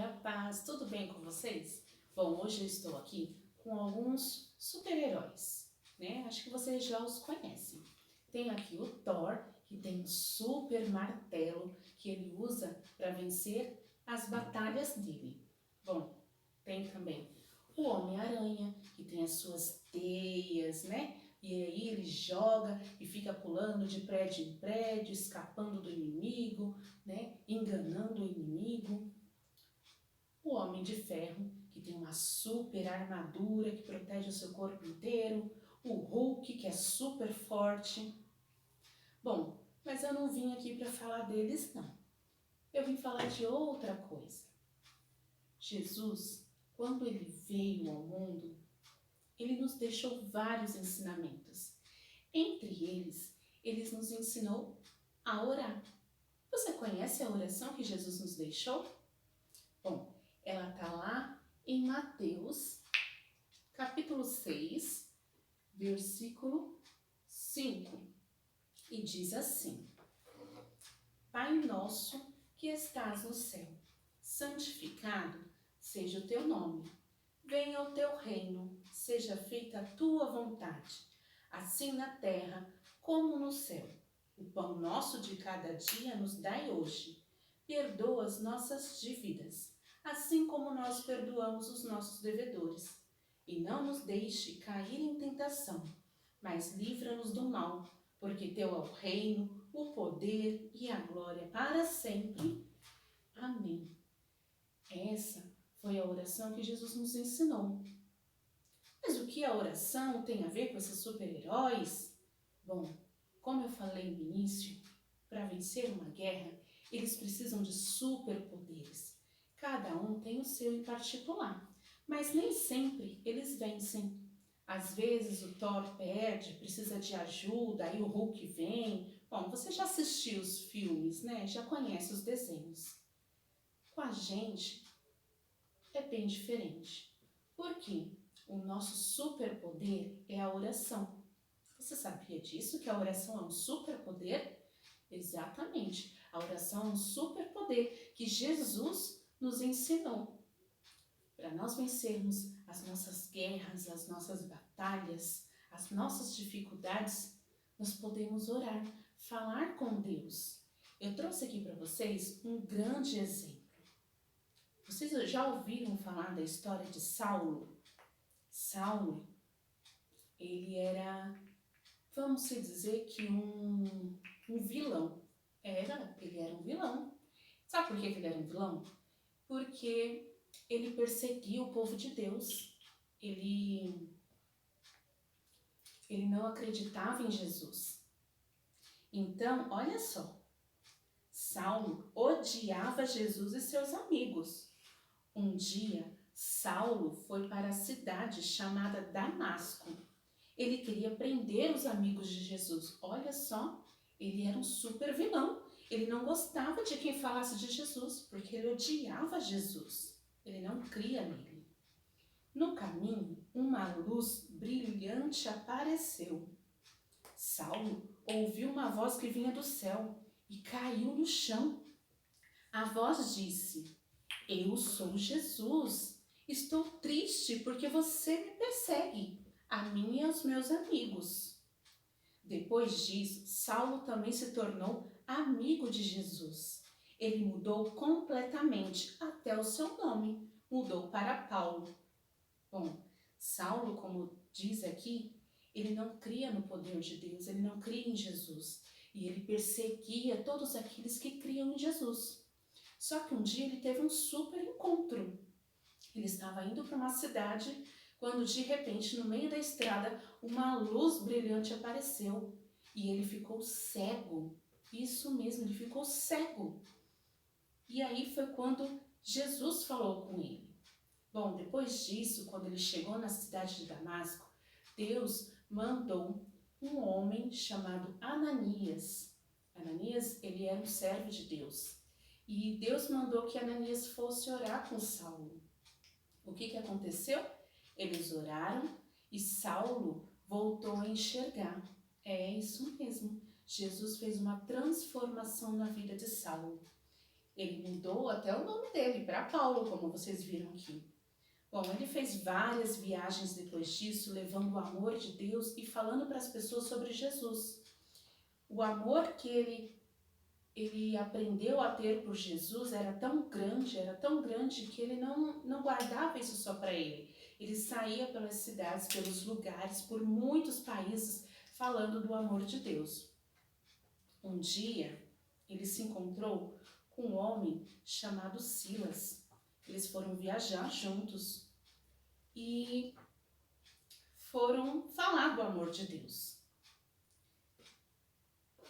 dia, paz, tudo bem com vocês? Bom, hoje eu estou aqui com alguns super-heróis, né? Acho que vocês já os conhecem. Tem aqui o Thor, que tem um super martelo que ele usa para vencer as batalhas dele. Bom, tem também o Homem-Aranha, que tem as suas teias, né? E aí ele joga e fica pulando de prédio em prédio, escapando do inimigo, né? Enganando o inimigo. O Homem de Ferro, que tem uma super armadura que protege o seu corpo inteiro. O Hulk, que é super forte. Bom, mas eu não vim aqui para falar deles, não. Eu vim falar de outra coisa. Jesus, quando ele veio ao mundo, ele nos deixou vários ensinamentos. Entre eles, ele nos ensinou a orar. Você conhece a oração que Jesus nos deixou? Bom, ela está lá em Mateus, capítulo 6, versículo 5. E diz assim: Pai nosso que estás no céu, santificado seja o teu nome. Venha o teu reino, seja feita a tua vontade, assim na terra como no céu. O pão nosso de cada dia nos dai hoje. Perdoa as nossas dívidas, assim como nós perdoamos os nossos devedores. E não nos deixe cair em tentação, mas livra-nos do mal, porque teu é o reino, o poder e a glória para sempre. Amém. Essa foi a oração que Jesus nos ensinou. Mas o que a oração tem a ver com esses super-heróis? Bom, como eu falei no início, para vencer uma guerra, eles precisam de superpoderes. Cada um tem o seu em particular, mas nem sempre eles vencem. Às vezes o Thor perde, precisa de ajuda, aí o Hulk vem. Bom, você já assistiu os filmes, né? Já conhece os desenhos. Com a gente é bem diferente. Por quê? O nosso superpoder é a oração. Você sabia disso, que a oração é um superpoder? Exatamente. A oração é um superpoder que Jesus nos ensinou. Para nós vencermos as nossas guerras, as nossas batalhas, as nossas dificuldades, nós podemos orar, falar com Deus. Eu trouxe aqui para vocês um grande exemplo. Vocês já ouviram falar da história de Saulo? Saulo, ele era, vamos dizer que um vilão. Ele era um vilão. Sabe por que ele era um vilão? Porque ele perseguia o povo de Deus. Ele não acreditava em Jesus. Então, olha só, Saulo odiava Jesus e seus amigos. Um dia, Saulo foi para a cidade chamada Damasco. Ele queria prender os amigos de Jesus. Olha só, ele era um super vilão. Ele não gostava de quem falasse de Jesus, porque ele odiava Jesus. Ele não cria nele. No caminho, uma luz brilhante apareceu. Saulo ouviu uma voz que vinha do céu e caiu no chão. A voz disse: Eu sou Jesus. Estou triste porque você me persegue, a mim e aos meus amigos. Depois disso, Saulo também se tornou amigo de Jesus. Ele mudou completamente, até o seu nome, mudou para Paulo. Bom, Saulo, como diz aqui, ele não cria no poder de Deus, ele não cria em Jesus. E ele perseguia todos aqueles que criam em Jesus. Só que um dia ele teve um super encontro. Ele estava indo para uma cidade quando de repente no meio da estrada uma luz brilhante apareceu e ele ficou cego. Isso mesmo, ele ficou cego. E aí foi quando Jesus falou com ele. Bom, depois disso, quando ele chegou na cidade de Damasco, Deus mandou um homem chamado Ananias. Ananias, ele era um servo de Deus. E Deus mandou que Ananias fosse orar com Saulo. O que aconteceu? Eles oraram e Saulo voltou a enxergar. É isso mesmo. Jesus fez uma transformação na vida de Saulo. Ele mudou até o nome dele para Paulo, como vocês viram aqui. Bom, ele fez várias viagens depois disso, levando o amor de Deus e falando para as pessoas sobre Jesus. O amor que ele aprendeu a ter por Jesus era tão grande que ele não guardava isso só para ele. Ele saía pelas cidades, pelos lugares, por muitos países, falando do amor de Deus. Um dia, ele se encontrou com um homem chamado Silas. Eles foram viajar juntos e foram falar do amor de Deus.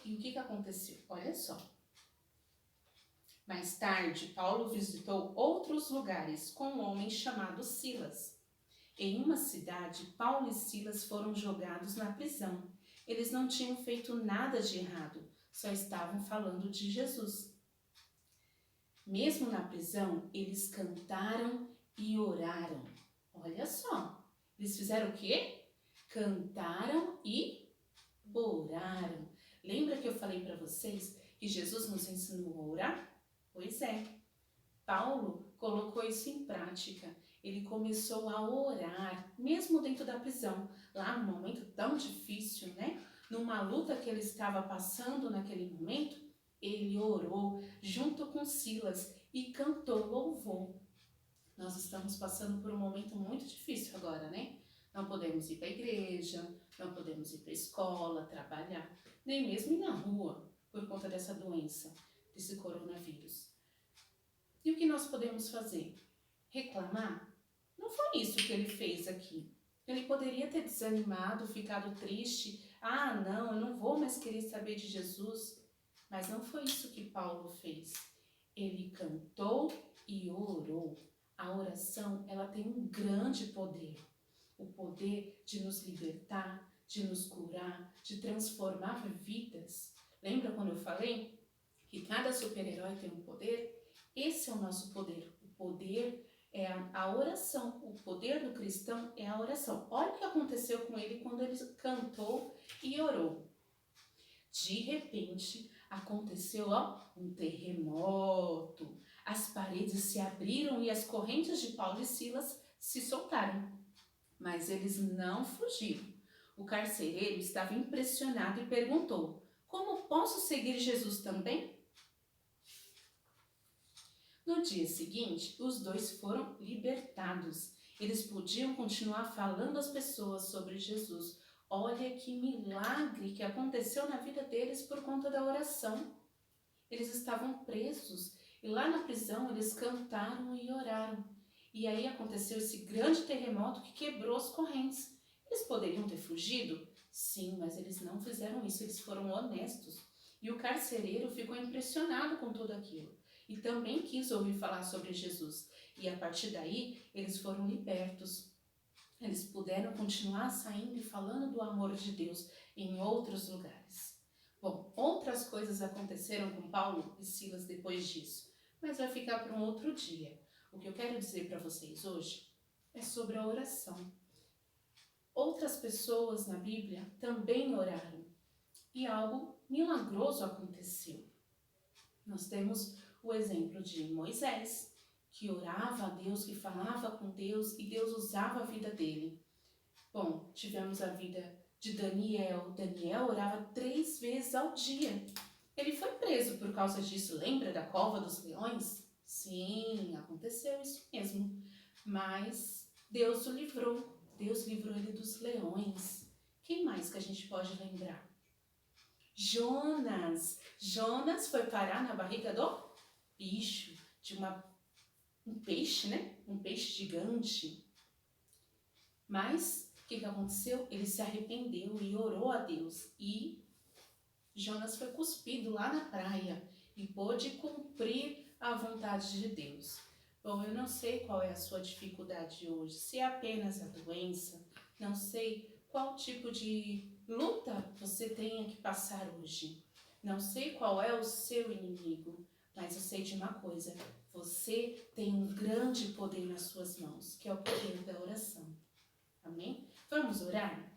E o que aconteceu? Olha só. Mais tarde, Paulo visitou outros lugares com um homem chamado Silas. Em uma cidade, Paulo e Silas foram jogados na prisão. Eles não tinham feito nada de errado, só estavam falando de Jesus. Mesmo na prisão, eles cantaram e oraram. Olha só, eles fizeram o quê? Cantaram e oraram. Lembra que eu falei para vocês que Jesus nos ensinou a orar? Pois é, Paulo colocou isso em prática. Ele começou a orar, mesmo dentro da prisão, lá num momento tão difícil, né? Numa luta que ele estava passando naquele momento, ele orou junto com Silas e cantou louvor. Nós estamos passando por um momento muito difícil agora, né? Não podemos ir para a igreja, não podemos ir para a escola, trabalhar, nem mesmo ir na rua por conta dessa doença, desse coronavírus. E o que nós podemos fazer? Reclamar? Não foi isso que ele fez aqui. Ele poderia ter desanimado, ficado triste. Ah, não, eu não vou mais querer saber de Jesus. Mas não foi isso que Paulo fez. Ele cantou e orou. A oração, ela tem um grande poder. O poder de nos libertar, de nos curar, de transformar vidas. Lembra quando eu falei que cada super-herói tem um poder? Esse é o nosso poder. O poder é a oração. O poder do cristão é a oração. Olha o que aconteceu com ele quando ele cantou e orou. De repente, aconteceu um terremoto. As paredes se abriram e as correntes de Paulo e Silas se soltaram. Mas eles não fugiram. O carcereiro estava impressionado e perguntou: como posso seguir Jesus também? No dia seguinte, os dois foram libertados. Eles podiam continuar falando às pessoas sobre Jesus. Olha que milagre que aconteceu na vida deles por conta da oração. Eles estavam presos e lá na prisão eles cantaram e oraram. E aí aconteceu esse grande terremoto que quebrou as correntes. Eles poderiam ter fugido? Sim, mas eles não fizeram isso, eles foram honestos. E o carcereiro ficou impressionado com tudo aquilo. E também quis ouvir falar sobre Jesus. E a partir daí, eles foram libertos. Eles puderam continuar saindo e falando do amor de Deus em outros lugares. Bom, outras coisas aconteceram com Paulo e Silas depois disso, mas vai ficar para um outro dia. O que eu quero dizer para vocês hoje é sobre a oração. Outras pessoas na Bíblia também oraram e algo milagroso aconteceu. Nós temos o exemplo de Moisés, que orava a Deus, que falava com Deus e Deus usava a vida dele. Bom, tivemos a vida de Daniel. Daniel orava 3 vezes ao dia. Ele foi preso por causa disso. Lembra da cova dos leões? Sim, aconteceu isso mesmo. Mas Deus o livrou. Deus livrou ele dos leões. Quem mais que a gente pode lembrar? Jonas. Jonas foi parar na barriga do bicho, de um peixe, né? Um peixe gigante. Mas o que aconteceu? Ele se arrependeu e orou a Deus. E Jonas foi cuspido lá na praia e pôde cumprir a vontade de Deus. Bom, eu não sei qual é a sua dificuldade hoje, se é apenas a doença, não sei qual tipo de luta você tenha que passar hoje. Não sei qual é o seu inimigo, mas eu sei de uma coisa: você tem um grande poder nas suas mãos, que é o poder da oração. Amém? Vamos orar?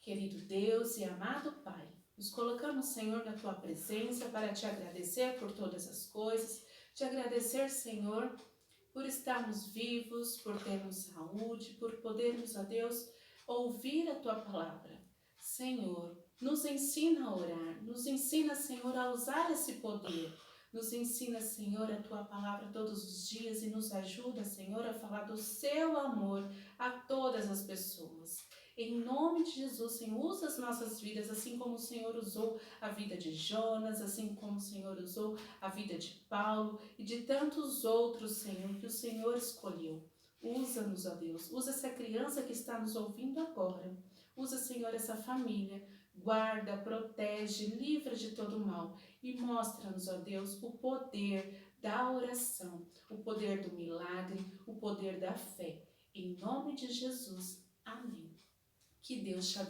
Querido Deus e amado Pai, Nos colocamos, Senhor, na Tua presença para Te agradecer por todas as coisas, Te agradecer, Senhor, por estarmos vivos, por termos saúde, por podermos, ó Deus, ouvir a Tua palavra. Senhor, nos ensina a orar, nos ensina, Senhor, a usar esse poder. Nos ensina, Senhor, a Tua palavra todos os dias e nos ajuda, Senhor, a falar do Seu amor a todas as pessoas. Em nome de Jesus, Senhor, usa as nossas vidas, assim como o Senhor usou a vida de Jonas, assim como o Senhor usou a vida de Paulo e de tantos outros, Senhor, que o Senhor escolheu. Usa-nos, ó Deus, usa essa criança que está nos ouvindo agora. Usa, Senhor, essa família. Guarda, protege, livra de todo mal e mostra-nos, ó Deus, o poder da oração, o poder do milagre, o poder da fé. Em nome de Jesus. Amém. Que Deus te abençoe.